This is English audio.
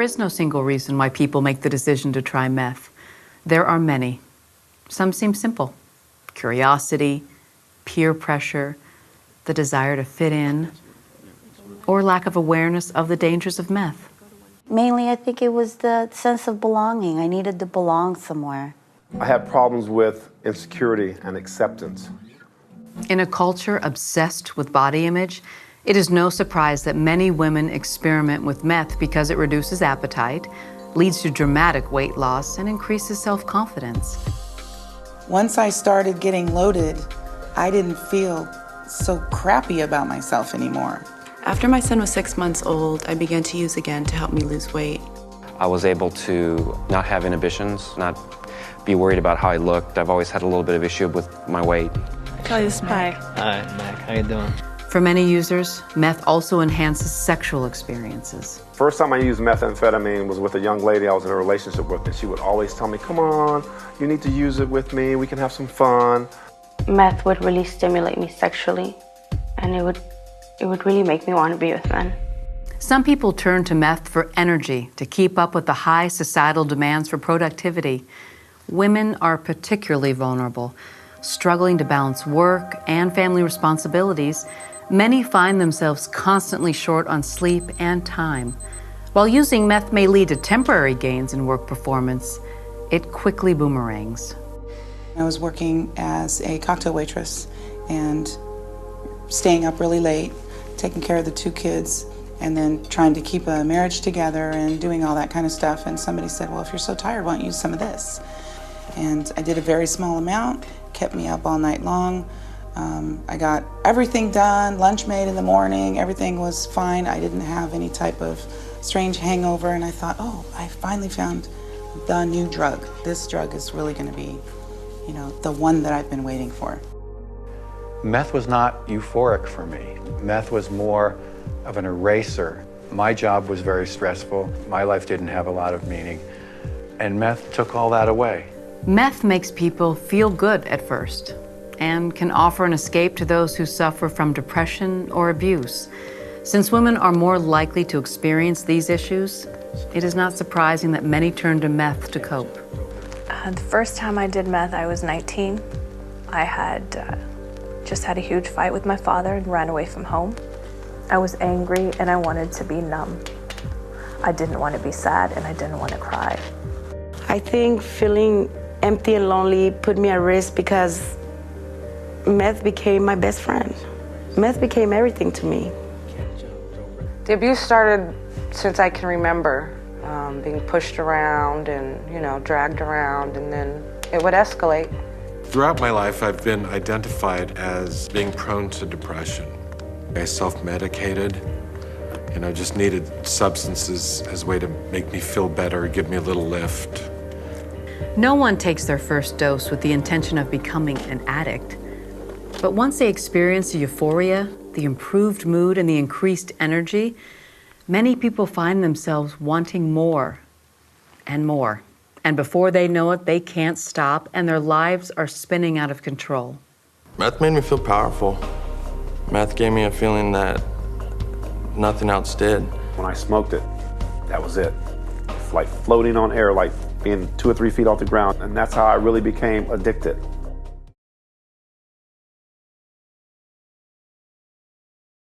there is no single reason why people make the decision to try meth. There are many. Some seem simple. Curiosity, peer pressure, the desire to fit in, or lack of awareness of the dangers of meth. Mainly, I think it was the sense of belonging. I needed to belong somewhere. I had problems with insecurity and acceptance. In a culture obsessed with body image, it is no surprise that many women experiment with meth because it reduces appetite, leads to dramatic weight loss, and increases self-confidence. Once I started getting loaded, I didn't feel so crappy about myself anymore. After my son was 6 months old, I began to use again to help me lose weight. I was able to not have inhibitions, not be worried about how I looked. I've always had a little bit of issue with my weight. Kelly, this is Mac. Hi, Mac. How you doing? For many users, meth also enhances sexual experiences. First time I used methamphetamine was with a young lady I was in a relationship with, and she would always tell me, come on, you need to use it with me, we can have some fun. Meth would really stimulate me sexually, and it would really make me want to be with men. Some people turn to meth for energy to keep up with the high societal demands for productivity. Women are particularly vulnerable, struggling to balance work and family responsibilities. Many find themselves constantly short on sleep and time. While using meth may lead to temporary gains in work performance, it quickly boomerangs. I was working as a cocktail waitress and staying up really late, taking care of the 2 kids, and then trying to keep a marriage together and doing all that kind of stuff. And somebody said, well, if you're so tired, why don't you use some of this? And I did a very small amount, kept me up all night long. I got everything done, lunch made in the morning, everything was fine. I didn't have any type of strange hangover, and I thought, oh, I finally found the new drug. This drug is really gonna be, you know, the one that I've been waiting for. Meth was not euphoric for me. Meth was more of an eraser. My job was very stressful. My life didn't have a lot of meaning, and meth took all that away. Meth makes people feel good at first and can offer an escape to those who suffer from depression or abuse. Since women are more likely to experience these issues, it is not surprising that many turn to meth to cope. The first time I did meth, I was 19. I had just had a huge fight with my father and ran away from home. I was angry and I wanted to be numb. I didn't want to be sad and I didn't want to cry. I think feeling empty and lonely put me at risk because meth became my best friend. Meth became everything to me. The abuse started since I can remember, being pushed around and, dragged around, and then it would escalate. Throughout my life, I've been identified as being prone to depression. I self-medicated, just needed substances as a way to make me feel better, give me a little lift. No one takes their first dose with the intention of becoming an addict. But once they experience the euphoria, the improved mood, and the increased energy, many people find themselves wanting more and more. And before they know it, they can't stop, and their lives are spinning out of control. Meth made me feel powerful. Meth gave me a feeling that nothing else did. When I smoked it, that was it. It's like floating on air, like being 2 or 3 feet off the ground. And that's how I really became addicted.